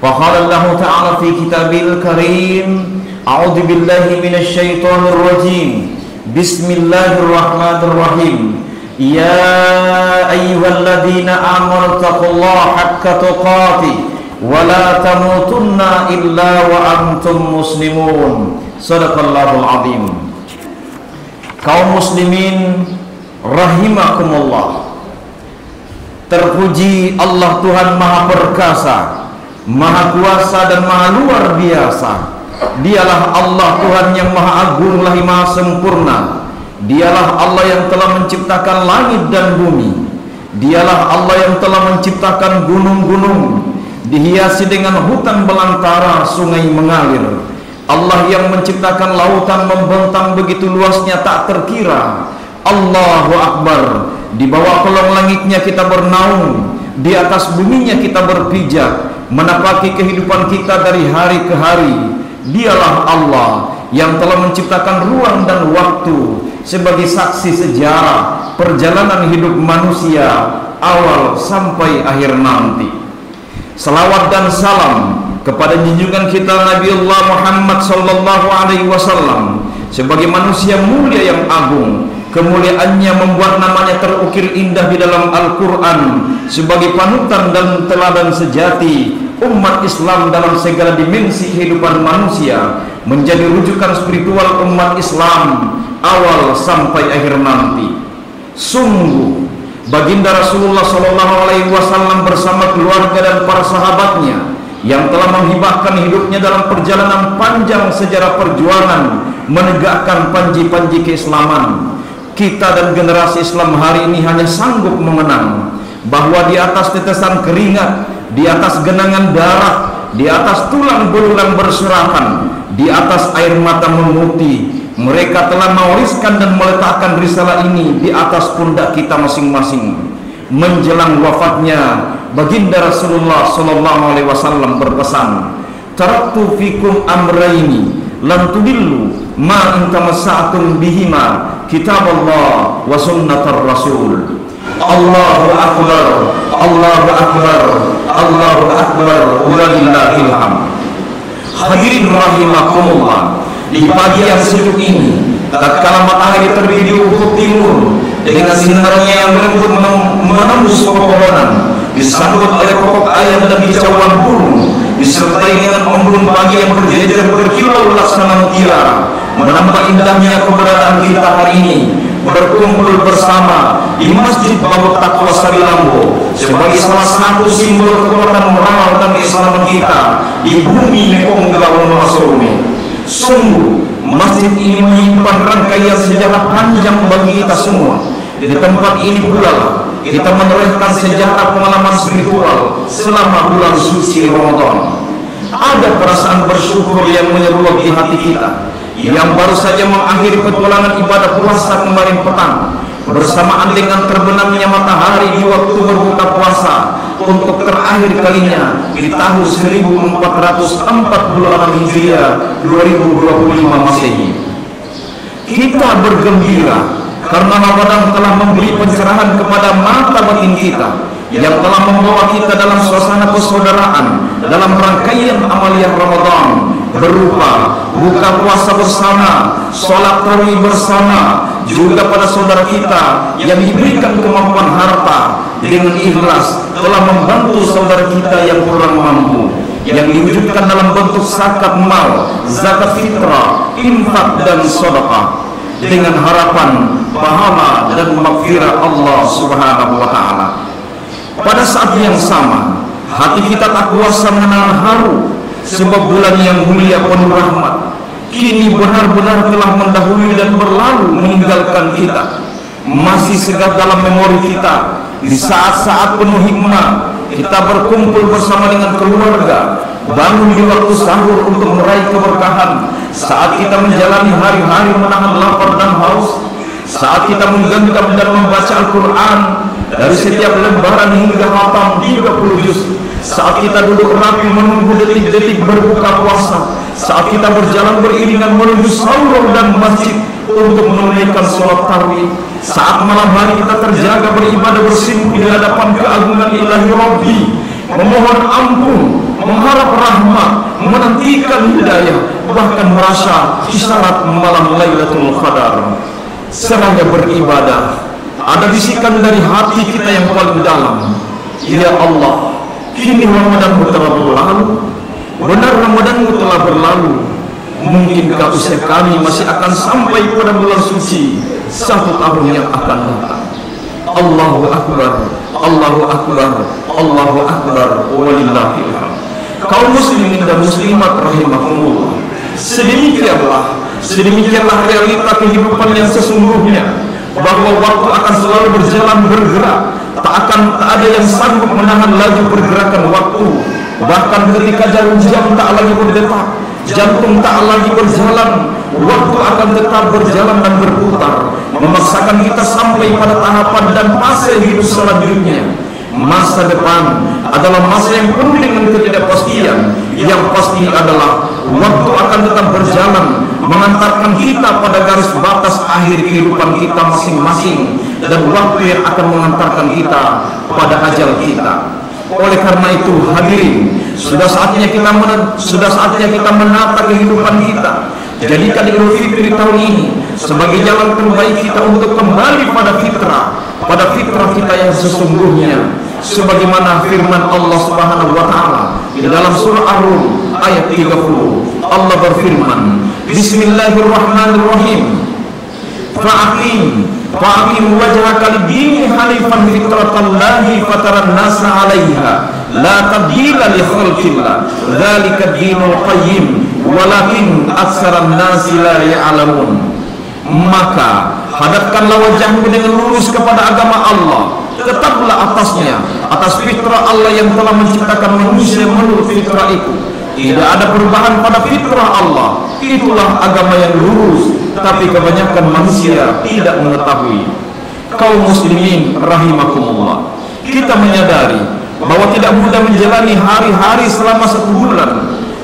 وقال الله تعالى في كتابه الكريم أعوذ بالله من الشيطان الرجيم بسم الله الرحمن الرحيم يا أيها الذين آمنوا اتقوا الله حق تقاته ولا تموتن إلا وأنتم مسلمون صدق الله العظيم. Kaum muslimin rahimakumullah, terpuji Allah Tuhan Maha Perkasa, Maha Kuasa dan Maha Luar Biasa. Dialah Allah Tuhan yang Maha Agung lagi Maha Sempurna. Dialah Allah yang telah menciptakan langit dan bumi. Dialah Allah yang telah menciptakan gunung-gunung dihiasi dengan hutan belantara, sungai mengalir. Allah yang menciptakan lautan membentang begitu luasnya tak terkira. Allahu Akbar. Di bawah kolong langitnya kita bernaung, di atas buminya kita berpijak, menapaki kehidupan kita dari hari ke hari. Dialah Allah yang telah menciptakan ruang dan waktu sebagai saksi sejarah perjalanan hidup manusia awal sampai akhir nanti. Selawat dan salam kepada junjungan kita Nabiullah Muhammad sallallahu alaihi wasallam sebagai manusia mulia yang agung. Kemuliaannya membuat namanya terukir indah di dalam Al-Quran sebagai panutan dan teladan sejati umat Islam dalam segala dimensi kehidupan manusia, menjadi rujukan spiritual umat Islam awal sampai akhir nanti. Sungguh baginda Rasulullah sallallahu alaihi wasallam bersama keluarga dan para sahabatnya yang telah menghibahkan hidupnya dalam perjalanan panjang sejarah perjuangan menegakkan panji-panji keislaman. Kita dan generasi Islam hari ini hanya sanggup mengenang bahwa di atas tetesan keringat, di atas genangan darah, di atas tulang belulang berserakan, di atas air mata memutih, mereka telah mewariskan dan meletakkan risalah ini di atas pundak kita masing-masing. Menjelang wafatnya, baginda Rasulullah sallallahu alaihi wasallam berpesan, "Taraktu fikum amrayni lan tudillu ma in tamassa'tum bihima kitaballah wa sunnatar rasul." Allahu akbar, Allahu akbar, Allahu akbar, walillahil hamd. Hadirin rahimakumullah, di pagi yang sejuk ini, tatkala matahari terbit di ufuk timur dengan sinarnya yang melembut menembus pepohonan, disambut oleh pokok ayam dan kicauan burung, disertai dengan embun pagi yang berjejer berkilau laksana mutiara, menambah indahnya keberadaan kita hari ini berkumpul bersama di Masjid Babut Taqwa Sabilambo sebagai salah satu simbol kekuatan moral dan keislaman kita di bumi Mekong Gawon Masrumi. Sungguh masjid ini menyimpan rangkaian sejarah panjang bagi kita semua. Di tempat ini pula kita menorehkan sejarah pengalaman spiritual selama bulan suci Ramadan. Ada perasaan bersyukur yang menyeruak di hati kita yang baru saja mengakhiri petualangan ibadah puasa kemarin petang bersamaan dengan terbenamnya matahari di waktu berbuka puasa untuk terakhir kalinya di tahun 1446 Hijriah 2025 Masehi. Kita bergembira karena Ramadan telah memberi pencerahan kepada mata batin kita, yang telah membawa kita dalam suasana persaudaraan dalam rangkaian amaliyah Ramadan berupa buka puasa bersama, sholat tarawih bersama, juga pada saudara kita yang diberikan kemampuan harta dengan ikhlas telah membantu saudara kita yang kurang mampu, yang diwujudkan dalam bentuk zakat mal, zakat fitrah, infak dan sedekah dengan harapan pahala dan maghfirah Allah Subhanahu wa taala. Pada saat yang sama, hati kita tak kuasa menahan haru sebab bulan yang mulia penuh rahmat kini benar-benar telah mendahului dan berlalu meninggalkan kita. Masih segar dalam memori kita di saat-saat penuh hikmah kita berkumpul bersama dengan keluarga, bangun di waktu sahur untuk meraih keberkahan, saat kita menjalani hari-hari menahan lapar dan haus, saat kita menggenggam dan membaca Al-Quran dari setiap lembaran hingga khatam 30 juz, saat kita duduk rapi menunggu detik-detik berbuka puasa, saat kita berjalan beriringan menuju sahur dan masjid untuk menunaikan sholat tarawih, saat malam hari kita terjaga beribadah bersimpuh di hadapan keagungan ilahi Rabbi, memohon ampun, mengharap rahmat, menantikan hidayah, bahkan merasa isyarat malam Lailatul Qadar. Seraya beribadah, ada bisikan dari hati kita yang paling dalam, ya Allah, kini Ramadan telah berlalu, benar Ramadan telah berlalu. Mungkinkah usia kami masih akan sampai pada bulan suci 1 tahun yang akan datang? Allahu Akbar, Allahu Akbar, Allahu Akbar, walillahil hamd. Kaum muslimin dan muslimat rahimakumullah, sedemikianlah realita kehidupan yang sesungguhnya, bahwa waktu akan selalu berjalan bergerak, tak ada yang sanggup menahan laju pergerakan waktu. Bahkan ketika jarum jam tak lagi berdetak, jantung tak lagi berjalan, waktu akan tetap berjalan dan berputar, memaksakan kita sampai pada tahapan dan fase hidup selanjutnya. Masa depan adalah masa yang penuh dengan ketidakpastian. Yang pasti adalah waktu akan tetap berjalan, mengantarkan kita pada garis batas akhir kehidupan kita masing-masing, dan waktu yang akan mengantarkan kita pada ajal kita. Oleh karena itu, hadirin, sudah saatnya kita menata kehidupan kita. Jadikan Idul Fitri tahun ini sebagai jalan terbaik kita untuk kembali pada fitrah kita yang sesungguhnya. Sebagaimana firman Allah Subhanahu wa taala di dalam surah Ar-Rum ayat 30. Allah berfirman, Bismillahirrahmanirrahim. Fa'aqim wajhaka lid-dini hanifan fitratallahi fataran nasa 'alaiha la tabdila li khalqillah dzalika ad-dinul qayyim walakin aktsaran nasi la ya'lamun. Maka hadapkanlah wajahmu dengan lurus kepada agama Allah, tetaplah atas fitrah Allah yang telah menciptakan manusia menurut fitrah itu. Tidak ada perubahan pada fitrah Allah. Itulah agama yang lurus, tapi kebanyakan manusia tidak mengetahui. Kaum muslimin rahimakumullah, kita menyadari bahwa tidak mudah menjalani hari-hari selama 1 bulan.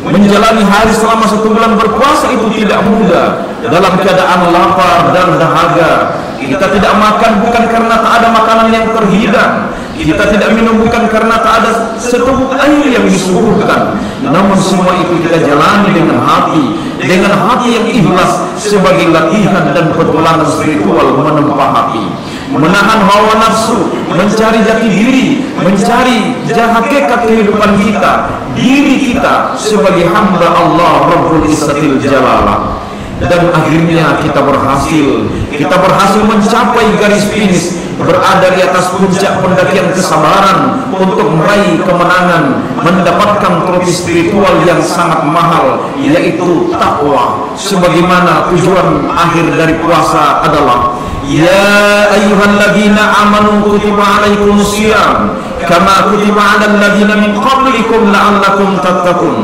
Menjalani hari selama 1 bulan berpuasa itu tidak mudah dalam keadaan lapar dan dahaga. Kita tidak makan bukan karena tak ada makanan yang terhidang. Kita tidak minum bukan karena tak ada seteguk air yang disuguhkan. Namun semua itu kita jalani dengan hati yang ikhlas sebagai latihan dan pertolongan spiritual menempa hati, menahan hawa nafsu, mencari jati diri, mencari hakikat kehidupan kita, diri kita sebagai hamba Allah Rabbul Izzatil Jalalah. Dan akhirnya kita berhasil mencapai garis finish, berada di atas puncak pendakian kesabaran untuk meraih kemenangan, mendapatkan trofi spiritual yang sangat mahal, yaitu takwa. Sebagaimana tujuan akhir dari puasa adalah Ya ayyuhalladzina amanu kutiba alaikumus syiyam kama kutiba alal ladzina min qablikum la'allakum tattaqun.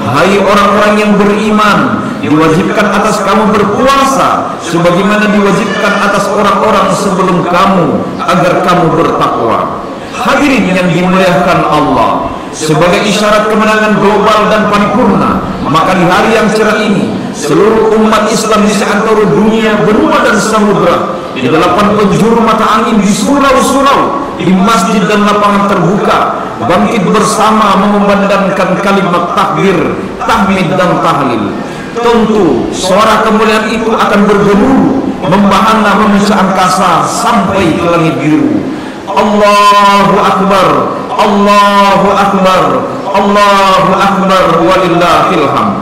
Hai orang-orang yang beriman, diwajibkan atas kamu berpuasa sebagaimana diwajibkan atas orang-orang sebelum kamu agar kamu bertakwa. Hadirin yang dimuliakan Allah, sebagai isyarat kemenangan global dan paripurna, maka di hari yang cerah ini seluruh umat Islam di seantero dunia, benua dan samudra, di 8 penjuru mata angin, di surau-surau, di masjid dan lapangan terbuka, bangkit bersama mengumandangkan kalimat takbir, tahmid dan tahlil. Tentu suara kemuliaan itu akan bergemuruh, membahana, memecah angkasa sampai ke langit biru. Allahu Akbar, Allahu Akbar, Allahu Akbar, walillahil hamd.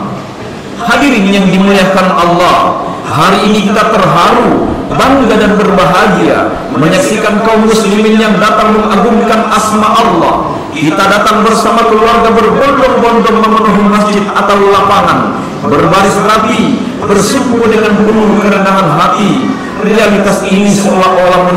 Hadirin yang dimuliakan Allah, hari ini kita terharu, bangga dan berbahagia menyaksikan kaum muslimin yang datang mengagungkan asma Allah. Kita datang bersama keluarga berbondong-bondong memenuhi masjid atau lapangan, berbaris rapi, bersungguh dengan penuh kerendahan hati. Realitas ini seolah-olah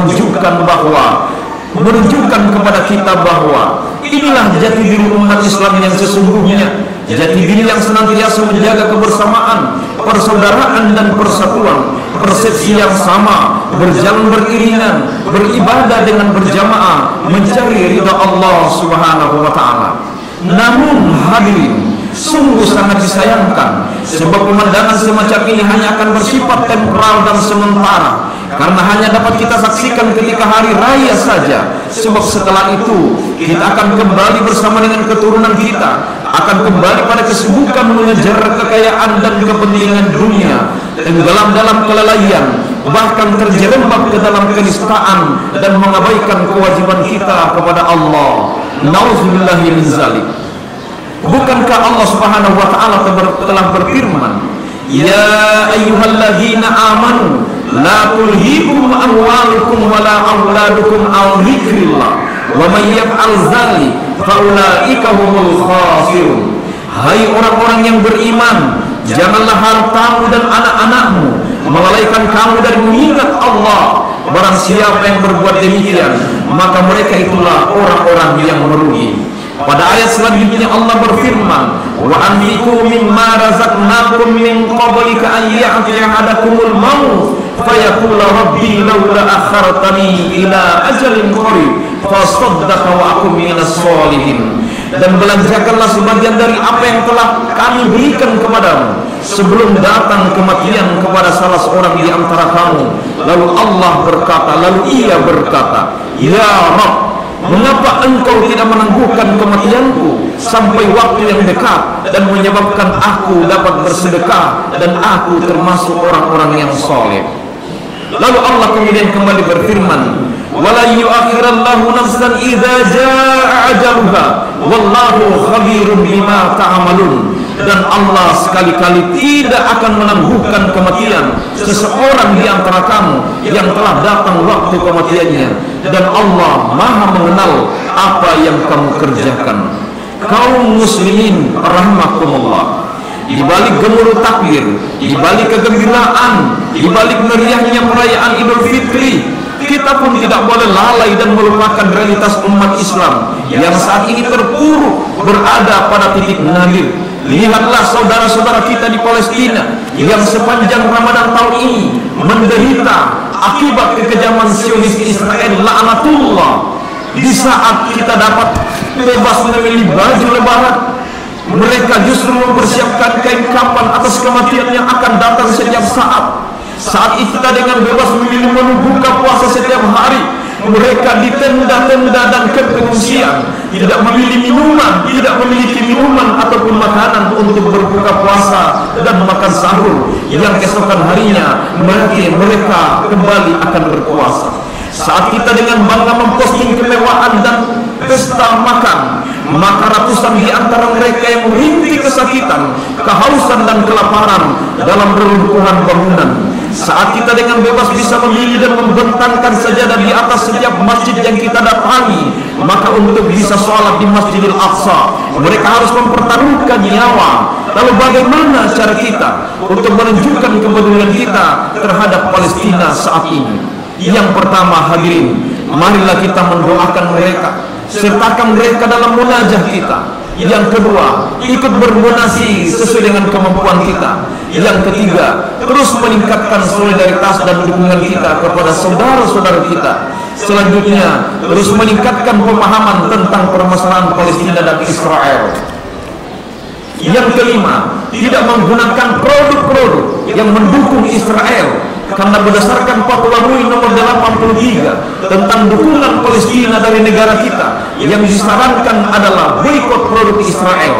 menunjukkan kepada kita bahwa inilah jati diri umat Islam yang sesungguhnya, jati diri yang senantiasa menjaga kebersamaan, persaudaraan dan persatuan, persepsi yang sama, berjalan beriringan, beribadah dengan berjamaah, mencari ridha Allah Subhanahu wa taala. Namun hadirin, sungguh sangat disayangkan sebab pemandangan semacam ini hanya akan bersifat temporal dan sementara. karena hanya dapat kita saksikan ketika hari raya saja. Sebab setelah itu kita akan kembali bersama dengan keturunan kita, akan kembali pada kesibukan mengejar kekayaan dan kepentingan dunia, tenggelam dalam kelalaian, bahkan terjerembab ke dalam kenistaan dan mengabaikan kewajiban kita kepada Allah. Nauzubillahi min zalik. Bukankah Allah Subhanahu wa taala telah berfirman, "Ya ayyuhalladzina amanu la tulhikum amwalukum wala auladukum an dzikrillah wa may yaf'al dzalik fa ulaika humul khasirun." Hai orang-orang yang beriman, janganlah hartamu dan anak-anakmu melalaikan kamu dari mengingat Allah. Barang siapa yang berbuat demikian, maka mereka itulah orang-orang yang merugi. Pada ayat selanjutnya Allah berfirman, "Wa anfiqu mimma razaqnakum min qabli an ya'tiya ahadakumul maut fayaqula rabbi laula akhartani ila ajalin qarib fasaddaqa wa akum minas sholihin." Dan belanjakanlah sebagian dari apa yang telah kami berikan kepadamu sebelum datang kematian kepada salah seorang di antara kamu. Lalu Allah berkata, lalu ia berkata, "Ya Rabb, mengapa engkau tidak menangguhkan kematianku sampai waktu yang dekat dan menyebabkan aku dapat bersedekah dan aku termasuk orang-orang yang soleh?" Lalu Allah kemudian kembali berfirman, "Wala yu'akhirallahu nafsan idza jaa ajaluha wallahu khabirun bima ta'malun." Dan Allah sekali-kali tidak akan menangguhkan kematian seseorang di antara kamu yang telah datang waktu kematiannya, dan Allah Maha mengenal apa yang kamu kerjakan. Kaum muslimin rahimakumullah, di balik gemuruh takbir, di balik kegembiraan, di balik meriahnya perayaan Idul Fitri, kita pun tidak boleh lalai dan melupakan realitas umat Islam yang saat ini terpuruk berada pada titik nadir. Lihatlah saudara-saudara kita di Palestina yang sepanjang Ramadan tahun ini menderita akibat kekejaman Zionis Israel laknatullah. Di saat kita dapat bebas memilih baju lebaran, mereka justru mempersiapkan kain kafan atas kematian yang akan datang setiap saat. Saat kita dengan bebas memilih menu buka puasa setiap hari, mereka di tenda-tenda dan pengungsian tidak memilih minuman, tidak memiliki minuman ataupun makanan untuk berbuka puasa dan makan sahur, yang keesokan harinya mereka kembali akan berpuasa. Saat kita dengan bangga memposting kemewahan dan pesta makan, maka ratusan di antara mereka yang merintih kesakitan, kehausan dan kelaparan dalam reruntuhan bangunan. Saat kita dengan bebas bisa memilih dan membentangkan sajadah di atas setiap masjid yang kita datangi, maka untuk bisa sholat di Masjidil Aqsa, mereka harus mempertaruhkan nyawa. Lalu bagaimana cara kita untuk menunjukkan kepedulian kita terhadap Palestina saat ini? Yang pertama, hadirin, marilah kita mendoakan mereka, sertakan mereka dalam munajah kita. Yang kedua, ikut berdonasi sesuai dengan kemampuan kita. Yang ketiga, terus meningkatkan solidaritas dan dukungan kita kepada saudara-saudara kita. Selanjutnya, terus meningkatkan pemahaman tentang permasalahan Palestina dan Israel. Yang kelima, tidak menggunakan produk-produk yang mendukung Israel, karena berdasarkan Fatwa MUI nomor 83 tentang dukungan Palestina dari negara kita, yang disarankan adalah boikot produk Israel.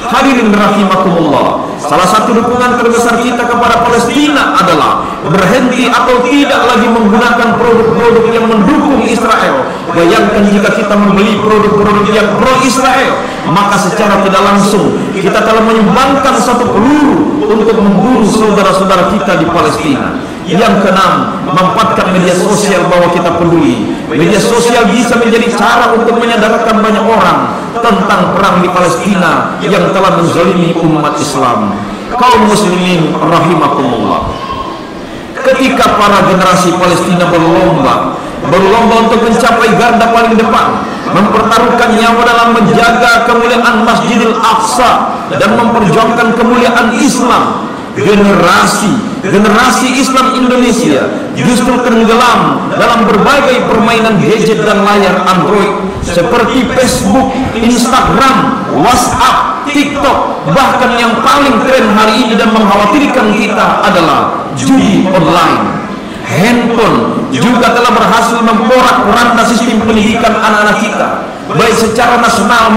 Hadirin rahimakumullah, salah satu dukungan terbesar kita kepada Palestina adalah berhenti atau tidak lagi menggunakan produk-produk yang mendukung Israel. Bayangkan jika kita membeli produk-produk yang pro-Israel, maka secara tidak langsung kita telah menyumbangkan satu peluru untuk membunuh saudara-saudara kita di Palestina. Yang keenam, memanfaatkan media sosial bahwa kita peduli. Media sosial bisa menjadi cara untuk menyadarkan banyak orang tentang perang di Palestina yang telah menzalimi umat Islam. Kaum muslimin rahimakumullah, ketika para generasi Palestina berlomba untuk mencapai garda paling depan, mempertaruhkan nyawa dalam menjaga kemuliaan Masjidil Aqsa dan memperjuangkan kemuliaan Islam, generasi Islam Indonesia justru tenggelam dalam berbagai permainan gadget dan layar Android seperti Facebook, Instagram, WhatsApp, TikTok. Bahkan yang paling tren hari ini dan mengkhawatirkan kita adalah judi online. handphone juga telah berhasil memporak-poranda sistem pendidikan anak-anak kita, baik secara nasional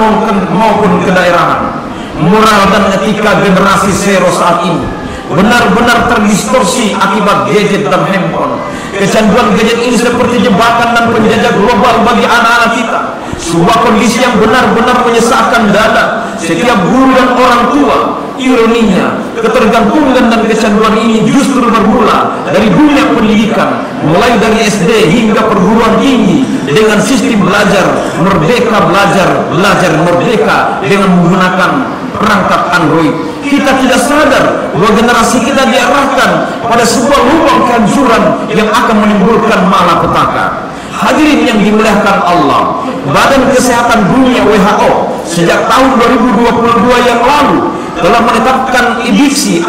maupun kedaerahan. Moral dan etika generasi zero saat ini benar-benar terdistorsi akibat gadget dan handphone. Kecanduan gadget ini seperti jebakan dan penjajah global bagi anak-anak kita, sebuah kondisi yang benar-benar menyesakkan dada setiap guru dan orang tua. Ironinya, ketergantungan dan kecanduan ini justru bermula dari dunia pendidikan, mulai dari SD hingga perguruan tinggi, dengan sistem belajar belajar merdeka dengan menggunakan perangkat Android. Kita tidak sadar bahwa generasi kita diarahkan pada sebuah lubang kehancuran yang akan menimbulkan malapetaka. Hadirin yang dimuliakan Allah, Badan Kesehatan Dunia WHO sejak tahun 2022 yang lalu telah menetapkan adiksi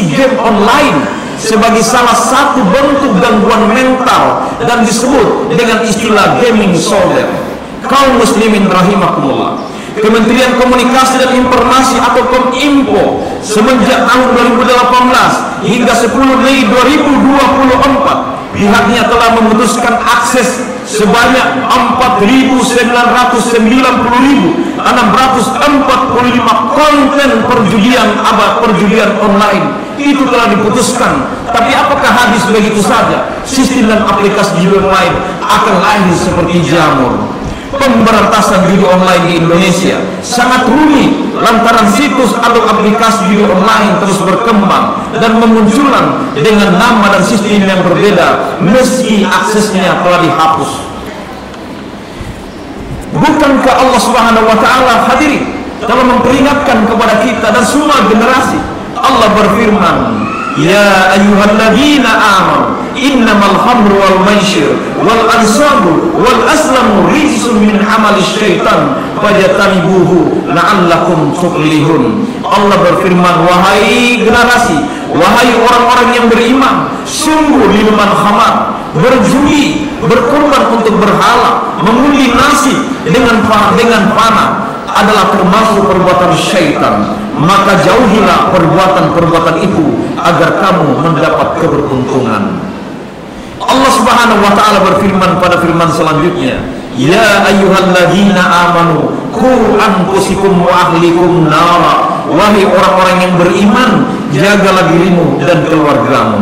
game online sebagai salah satu bentuk gangguan mental dan disebut dengan istilah gaming disorder. Kaum muslimin rahimakumullah, Kementerian Komunikasi dan Informasi atau Kominfo semenjak tahun 2018 hingga 10 Mei 2024 pihaknya telah memutuskan akses sebanyak 4.990.645 konten perjudian online. Itu telah diputuskan. Tapi apakah habis begitu saja? Sistem dan aplikasi judi online akan lahir seperti jamur. Pemberantasan judi online di Indonesia sangat rumit lantaran situs atau aplikasi judi online terus berkembang dan memunculan dengan nama dan sistem yang berbeda meski aksesnya telah dihapus. Bukankah Allah Subhanahu wa taala hadirin telah memperingatkan kepada kita dan semua generasi? Allah berfirman, ya ayyuhalladzina amanu innamal khamru wal maisir wal ansabu wal aslamu rijsun min amali syaitan fajtanibuhu la'allakum tuflihun. Allah berfirman, wahai generasi, wahai orang-orang yang beriman, sungguh minuman khamar, berjudi, berkorban untuk berhala, mengundi nasi dengan panah adalah termasuk perbuatan syaitan. Maka jauhilah perbuatan-perbuatan itu agar kamu mendapat keberuntungan. Allah Subhanahu wa taala berfirman pada firman selanjutnya, ya ayyuhalladzina amanu qu anfusakum wa ahlikum nara. Wahai orang-orang yang beriman, jagalah dirimu dan keluargamu.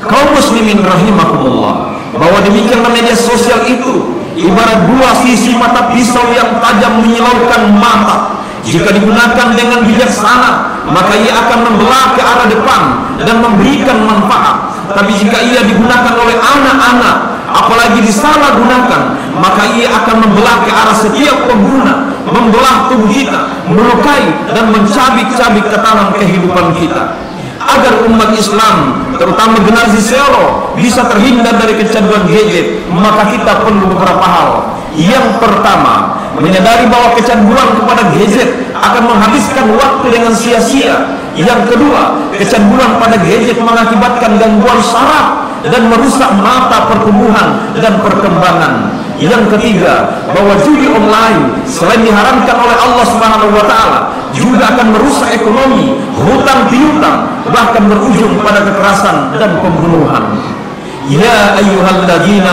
Kaum muslimin rahimakumullah, bahwa demikian media sosial itu ibarat dua sisi mata pisau yang tajam menyilaukan mata. Jika digunakan dengan bijaksana, maka ia akan membelah ke arah depan dan memberikan manfaat. Tapi jika ia digunakan oleh anak-anak, apalagi disalahgunakan, maka ia akan membelah ke arah setiap pengguna, membelah tubuh kita, melukai dan mencabik-cabik ketahanan kehidupan kita. Agar umat Islam, terutama generasi zero, bisa terhindar dari kecanduan gadget, maka kita perlu beberapa hal. Yang pertama, menyadari bahwa kecanduan kepada gadget akan menghabiskan waktu dengan sia-sia. Yang kedua, kecanduan pada gadget mengakibatkan gangguan saraf dan merusak mata, pertumbuhan dan perkembangan. Yang ketiga, bahwa judi online selain diharamkan oleh Allah Subhanahu wa taala juga akan merusak ekonomi, hutang piutang, bahkan berujung pada kekerasan dan pembunuhan. Ya ayyuhalladzina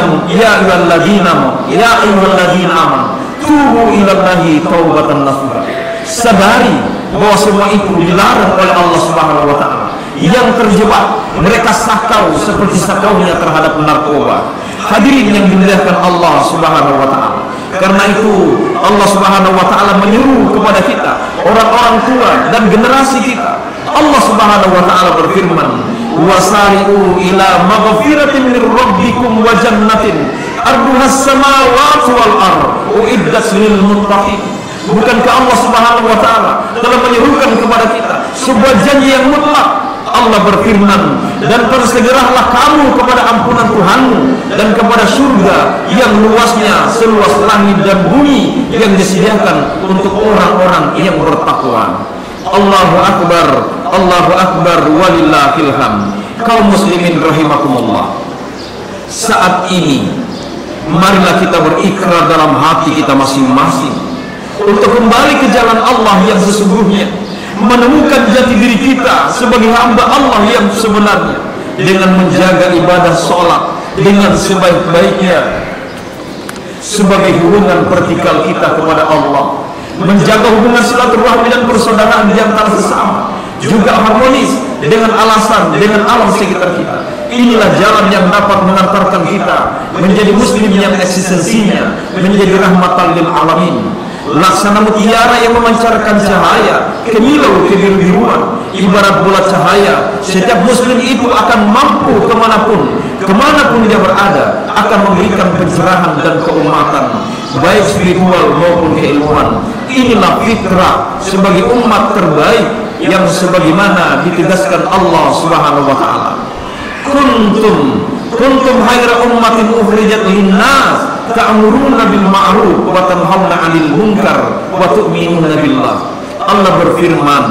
amanu tubu ilallahi taubatan nasuha. Sadari bahwa semua itu dilarang oleh Allah Subhanahu wa taala. Yang terjebak, mereka sakau seperti sakaunya terhadap narkoba. Hadirin yang dimuliakan Allah Subhanahu wa taala. Karena itu Allah Subhanahu wa taala menyeru kepada kita, orang-orang tua dan generasi kita. Allah Subhanahu wa taala berfirman, wasari'u ila maghfiratin min rabbikum wa jannatin arduhas samawati wal ardh uiddat lil muttaqin. Bukankah Allah Subhanahu wa taala telah menyerukan kepada kita sebuah janji yang mutlak? Allah berfirman, dan bersegeralah kamu kepada ampunan Tuhanmu dan kepada surga yang luasnya seluas langit dan bumi yang disediakan untuk orang-orang yang bertakwa. Allahu Akbar walillahil hamd. Kaum muslimin rahimakumullah, saat ini marilah kita berikrar dalam hati kita masing-masing untuk kembali ke jalan Allah yang sesungguhnya, menemukan jati diri kita sebagai hamba Allah yang sebenarnya, dengan menjaga ibadah sholat dengan sebaik-baiknya sebagai hubungan vertikal kita kepada Allah, menjaga hubungan silaturahmi dan persaudaraan di antara sesama, juga harmonis dengan alasan, dengan alam sekitar kita. Inilah jalan yang dapat mengantarkan kita menjadi muslim yang eksistensinya menjadi rahmatan lil alamin, laksana mutiara yang memancarkan cahaya kemilau kebiru-biruan. Ibarat bola cahaya, setiap muslim itu akan mampu kemanapun dia berada, akan memberikan pencerahan dan keumatan, baik spiritual maupun keilmuan. Inilah fitrah sebagai umat terbaik yang sebagaimana ditegaskan Allah Subhanahu wa taala. Kuntum khayra ummatin ukhrijat linnas ta'muruna bil ma'ruf wa tanhauna 'anil munkar wa tu'minuna billah. Allah berfirman,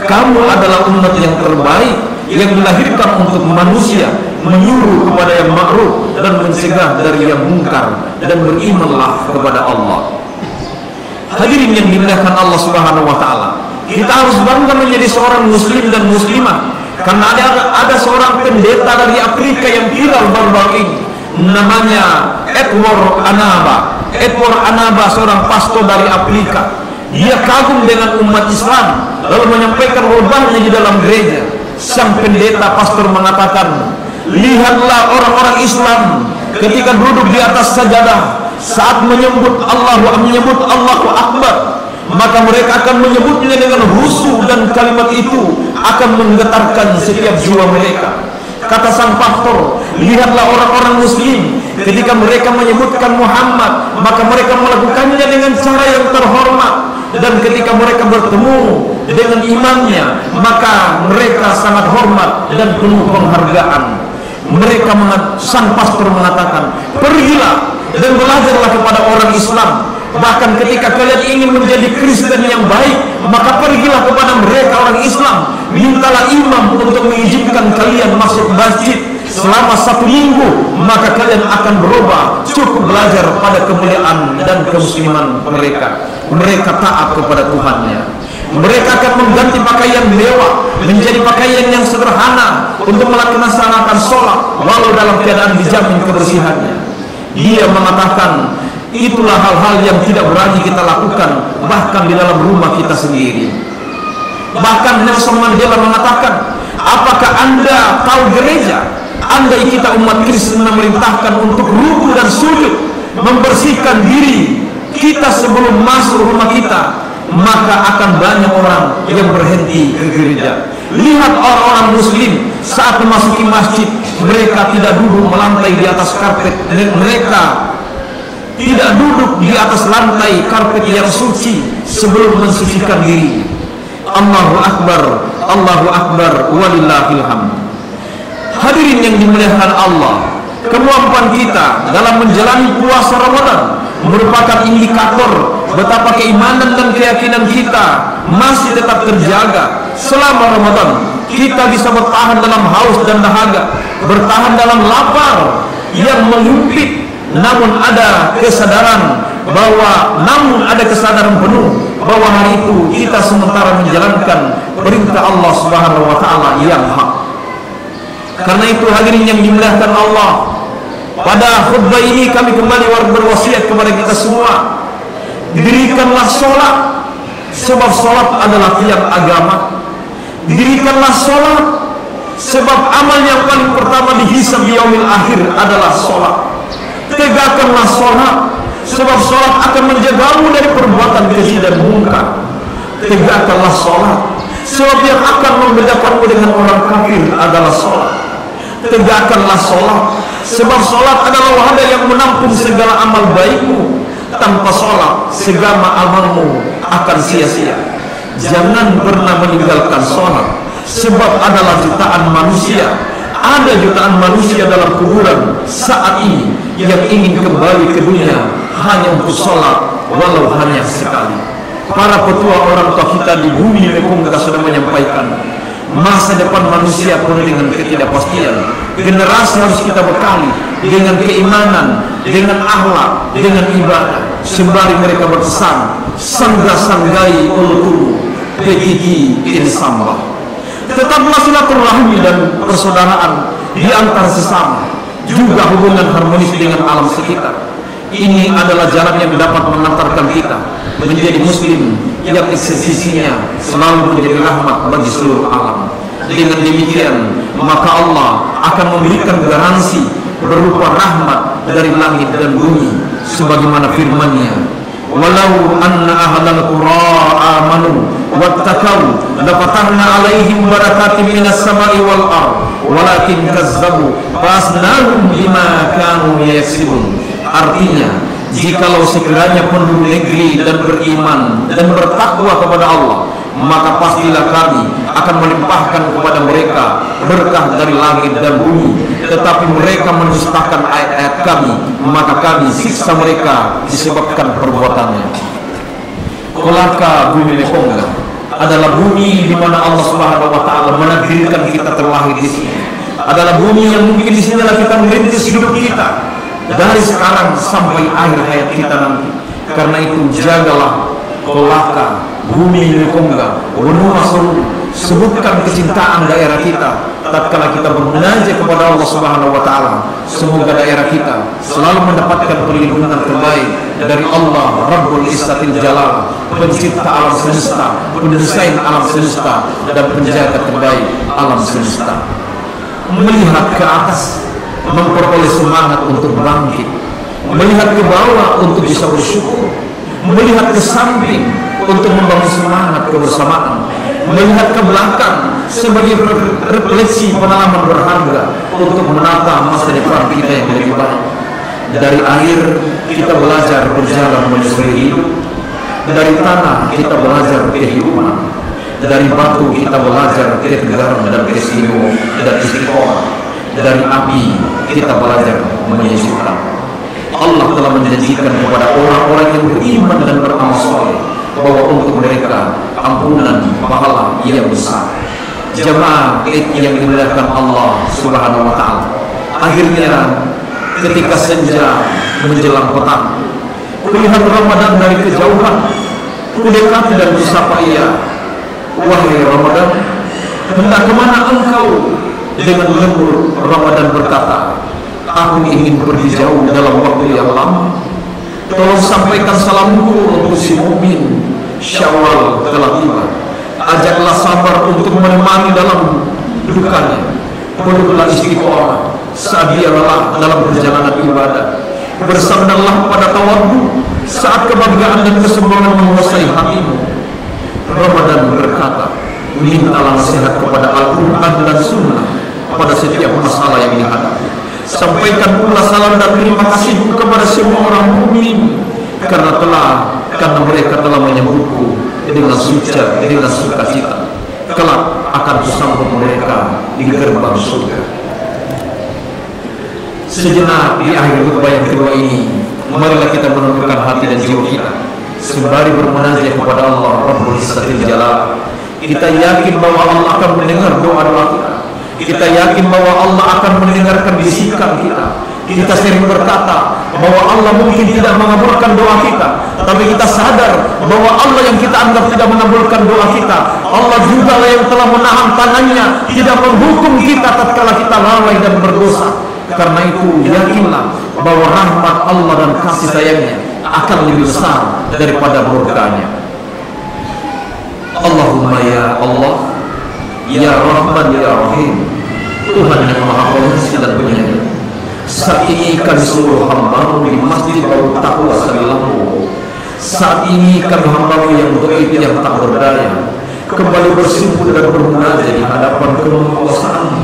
kamu adalah umat yang terbaik yang dilahirkan untuk manusia, menyuruh kepada yang ma'ruf dan mencegah dari yang munkar, dan berimanlah kepada Allah. Hadirin yang dimuliakan Allah Subhanahu wa taala, kita harus bangga menjadi seorang muslim dan muslimah. Karena ada seorang pendeta dari Afrika yang viral baru-baru ini, namanya Edward Anaba, seorang pastor dari Afrika. Dia kagum dengan umat Islam, lalu menyampaikan khotbahnya di dalam gereja. Sang pendeta pastor mengatakan, lihatlah orang-orang Islam ketika duduk di atas sajadah, saat menyebut Allahu Akbar, maka mereka akan menyebutnya dengan khusyuk, dan kalimat itu akan menggetarkan setiap jiwa mereka. Kata sang pastor, lihatlah orang-orang muslim ketika mereka menyebutkan Muhammad, maka mereka melakukannya dengan cara yang terhormat, dan ketika mereka bertemu dengan imannya, maka mereka sangat hormat dan penuh penghargaan. Sang pastor mengatakan, pergilah dan belajarlah kepada orang Islam. Bahkan ketika kalian ingin menjadi Kristen yang baik, maka pergilah kepada mereka orang Islam, mintalah imam untuk mengizinkan kalian masuk masjid selama 1 minggu, maka kalian akan berubah. Cukup belajar pada kemuliaan dan kemusliman mereka. Mereka taat kepada Tuhannya. Mereka akan mengganti pakaian mewah menjadi pakaian yang sederhana untuk melaksanakan sholat walau dalam keadaan dijamin kebersihannya. Dia mengatakan, itulah hal-hal yang tidak berani kita lakukan bahkan di dalam rumah kita sendiri. Bahkan Nelson Mandela mengatakan, apakah Anda tahu gereja? Anda kita umat Kristen memerintahkan untuk ruku dan sujud, membersihkan diri kita sebelum masuk rumah kita, maka akan banyak orang yang berhenti ke gereja. Lihat orang-orang muslim saat memasuki masjid, mereka tidak duduk melantai di atas karpet, mereka tidak duduk di atas lantai karpet yang suci sebelum mensucikan diri. Allahu Akbar, walillahil hamd. Hadirin yang dimuliakan Allah, kemampuan kita dalam menjalani puasa Ramadan merupakan indikator betapa keimanan dan keyakinan kita masih tetap terjaga. Selama Ramadan kita bisa bertahan dalam haus dan dahaga, bertahan dalam lapar yang menghimpit, namun ada kesadaran penuh bahwa hari itu kita sementara menjalankan perintah Allah Subhanahu wa taala yang hak. Karena itu hadirin yang dimuliakan Allah, pada khutbah ini kami kembali berwasiat kepada kita semua, dirikanlah sholat, sebab sholat adalah tiang agama. Dirikanlah sholat, sebab amal yang paling pertama dihisab di yaumil akhir adalah sholat. Tegakkanlah sholat, sebab sholat akan menjagamu dari perbuatan keji dan munkar. Tegakkanlah sholat, sebab yang akan membedakanmu dengan orang kafir adalah sholat. Tegakkanlah sholat, sebab sholat adalah wadah yang menampung segala amal baikmu. Tanpa sholat segala amalmu akan sia-sia. Jangan pernah meninggalkan sholat, sebab adalah jutaan manusia. Ada jutaan manusia dalam kuburan saat ini yang ingin kembali ke dunia hanya untuk sholat walau hanya sekali. Para petua orang tua kita di bumi Mekongga sudah menyampaikan, masa depan manusia penuh dengan ketidakpastian. Generasi harus kita bekali dengan keimanan, dengan akhlak, dengan ibadah. Sembari mereka berpesan, sangga-sanggai ulu begigi insambah. Tetaplah silaturahmi dan persaudaraan di antara sesama, juga hubungan harmonis dengan alam sekitar. Ini adalah jalan yang dapat mengantarkan kita menjadi muslim yang eksistensinya selalu menjadi rahmat bagi seluruh alam. Dengan demikian, maka Allah akan memberikan garansi berupa rahmat dari langit dan bumi, sebagaimana firman-Nya, walau anna ahlal qura amanu wattaqau lafatahna alaihim barakatin minas samai wal ard walakin kazzabu fasnahum bima kanu yaksibun. Artinya, jikalau sekiranya penduduk negeri dan beriman dan bertakwa kepada Allah, maka pastilah kami akan melimpahkan kepada mereka berkah dari langit dan bumi. Tetapi mereka mendustakan ayat-ayat kami, maka kami siksa mereka disebabkan perbuatannya. Kolaka bumi Mekongga adalah bumi di mana Allah Subhanahu wa taala menakdirkan kita terlahir di sini. Adalah bumi yang mungkin di sinilah kita merintis hidup kita dari sekarang sampai akhir hayat kita nanti. Karena itu jagalah Kolaka bumi Mekongga Wenua Solu, sebutkan kecintaan daerah kita tatkala kita bermunajat kepada Allah Subhanahu wa taala. Semoga daerah kita selalu mendapatkan perlindungan terbaik dari Allah Rabbul Izzatil Jalal, pencipta alam semesta, pendesain alam semesta, dan penjaga terbaik alam semesta. Melihat ke atas memperoleh semangat untuk bangkit, melihat ke bawah untuk bisa bersyukur, melihat ke samping untuk membangun semangat kebersamaan, melihat ke belakang sebagai refleksi pengalaman berharga untuk menata masa depan kita yang lebih baik. Dari air kita belajar berjalan menyusuri hidup, dari tanah kita belajar kehidupan, dari batu kita belajar ketegaran dan kesimpulan dan istiqomah, dari api kita belajar menyusukan. Allah telah menjanjikan kepada orang-orang yang beriman dan beramal soleh bahwa untuk mereka ampunan pahala yang besar. Jemaah yang dimuliakan Allah Subhanahu wa taala, akhirnya ketika senja menjelang petang, kulihat Ramadan dari kejauhan, kudekati dan kusapa ia, wahai Ramadan, hendak kemana engkau? Dengan lembut Ramadan berkata, aku ingin pergi jauh dalam waktu yang lama. Tolong sampaikan salamku untuk si mukmin. Syawal telah tiba. Ajaklah sabar untuk menemani dalam dukanya. Peluklah istiqomah saat dia lelah dalam perjalanan ibadah. Bersandarlah pada tawadhu saat kebanggaan dan kesombongan menguasai hatimu. Ramadan berkata, mintalah nasihat kepada Al-Quran dan Sunnah pada setiap masalah yang dihadapi. Sampaikan pula salam dan terima kasih kepada semua orang mukmin karena mereka telah menyambutku dengan sukacita. Kelak akan kusambut mereka di gerbang surga. Sejenak di akhir khutbah yang kedua ini, marilah kita menundukkan hati dan jiwa kita sembari bermunajat kepada Allah Rabbul Izzatil Jalal. Kita yakin bahwa Allah akan mendengar doa-doa kita. Kita yakin bahwa Allah akan mendengarkan bisikan kita. Kita sering berkata bahwa Allah mungkin tidak mengabulkan doa kita, tapi kita sadar bahwa Allah yang kita anggap tidak mengabulkan doa kita, Allah juga yang telah menahan tangannya, tidak menghukum kita tatkala kita lalai dan berdosa. Karena itu yakinlah bahwa rahmat Allah dan kasih sayangnya akan lebih besar daripada murkanya. Allahumma ya Allah, ya Rahman ya Rahim, Tuhan yang Maha Pengasih dan Penyayang. Saat ini kami seluruh hamba-Mu di Masjid Baru Taqwa Sadilampu. Saat ini kami hamba-Mu yang dhaif yang tak berdaya kembali bersimpuh dan bermunajat di hadapan kemahakuasaan-Mu,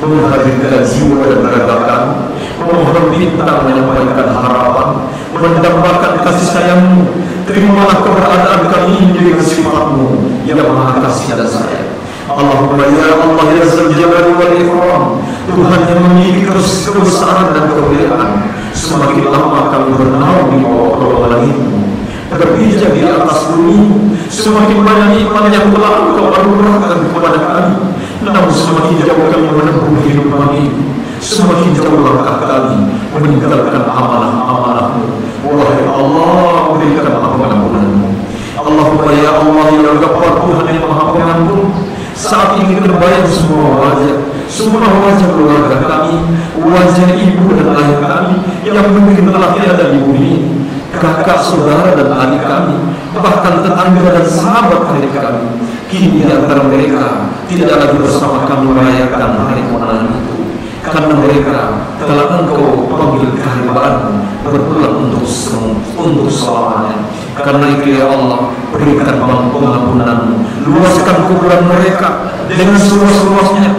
menghadirkan jiwa dan raga kami, memohon bintang menyampaikan harapan, mendambakan kasih sayang-Mu. Terimalah keberadaan kami ini dengan sifat-Mu yang Maha Kasih dan Sayang. Allahumma ya Allah ya Zal Jalali wal Ikram, Tuhan yang memiliki kebesaran dan kemuliaan. Semakin lama kami bernaung di bawah naungan-Mu, berpijak di atas bumi, semakin banyak nikmat yang telah Engkau anugerahkan kepada kami. Namun semakin jauh kami menempuh kehidupan ini, semakin jauh langkah kami meninggalkan amanah-amanah-Mu. Wahai Allah, berikan ampunan-Mu. Allahumma ya Allah ya Ghaffar, Tuhan yang Maha Pengampun. Saat ini terbayang semua wajah, semua wajah keluarga kami, wajah ibu dan ayah kami yang mungkin telah tiada di bumi ini, kakak, saudara dan adik kami, bahkan tetangga dan sahabat karib kami. Kini di antara mereka tidak lagi bersama kami merayakan hari kemenangan itu, karena mereka telah Engkau panggil kehadiranmu berpulang untuk selamanya. Karena itu ya Allah, berikan pengampunan-Mu, luaskan kuburan mereka dengan seluas-luasnya,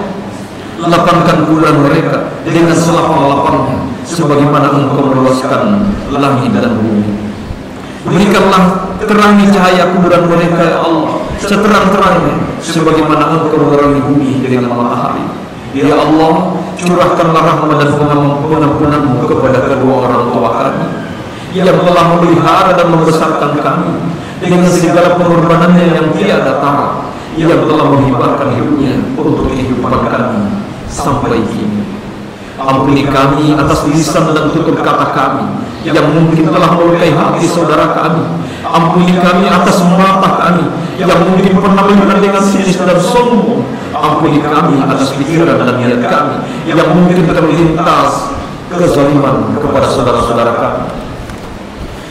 lapangkan kuburan mereka dengan selapang-lapangnya, sebagaimana Engkau meluaskan langit dan bumi. Berikanlah terangi cahaya kuburan mereka ya Allah, seterang-terangnya, sebagaimana Engkau menerangi bumi dengan matahari. Ya Allah, curahkanlah rahmat dan pengampunan-Mu kepada kedua orang tua kami yang telah memelihara dan membesarkan kami dengan segala pengorbanannya yang tiada tara, yang telah menghibahkan hidupnya untuk kehidupan kami sampai kini. Ampuni kami atas lisan dan tutur kata kami yang mungkin telah melukai hati saudara kami. Ampuni kami atas mata kami yang mungkin pernah melihat dengan sinis dan sombong. Ampuni kami atas pikiran dan niat kami yang mungkin terlintas kezaliman kepada saudara-saudara kami.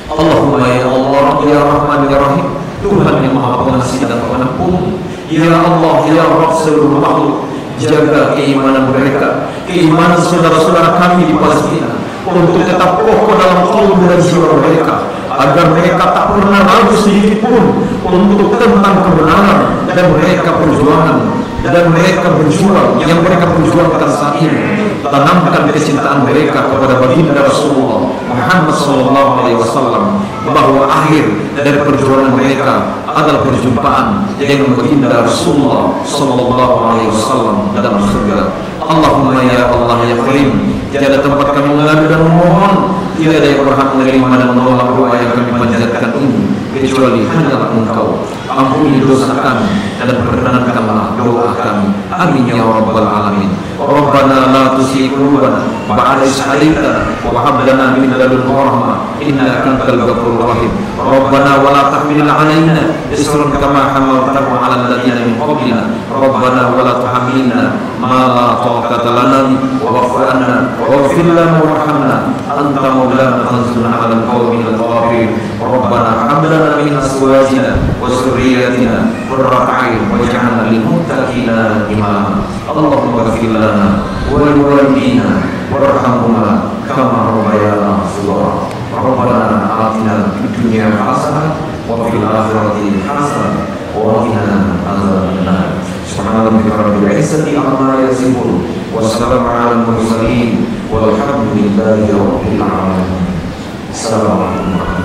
Allahumma ya Allah, ya Rahman ya Rahim, Tuhan yang Maha Pengasih dan Pengampun. Ya Allah, ya Rabb seluruh makhluk, jaga keimanan mereka, keimanan saudara-saudara kami di Palestina, untuk tetap kokoh dalam qalbu dan jiwa mereka, agar mereka tak pernah ragu sedikit pun untuk tentang kebenaran dan mereka perjuangan dan mereka berjuang yang mereka perjuangkan saat ini. Tanamkan kecintaan mereka kepada baginda Rasulullah Muhammad SAW, bahwa akhir dari perjuangan mereka adalah perjumpaan dengan baginda Rasulullah SAW dalam surga. Allahumma ya Allah ya Karim, tiada tempat kami mengadu dan memohon, tidak ada yang berhak menerima dan menolak doa yang kami panjatkan ini kecuali hanyalah Engkau. Ampuni dosa kami dan perkenankanlah doa kami. Amin ya Rabbal Alamin. Rabbana la tuzigh qulubana ba'da idh hadaytana wa hab lana min ladunka rahmah innaka antal ghafurur rahim. Rabbana wa la tahmil 'alaina isran kama hamaltahu 'alal ladzina min qablina. Rabbana wa la tuhammilna ma la taqata lana wa'fu 'anna waghfir lana warhamna anta maulana fansurna 'alal qawmil kafirin. Rabbana hab lana min azwajina wa dhurriyyatina qurrata a'yun waj'alna lil muttaqina imama. Allahumma ighfir lana wa liwalidina warhamhuma kama rabbayana shaghira. Rabbana atina fid dunya hasanah wa fil akhirati hasanah wa qina adzabannar. Subhana rabbika rabbil izzati amma yasifun wa salamun 'alal mursalin walhamdulillahi rabbil alamin. Assalamualaikum.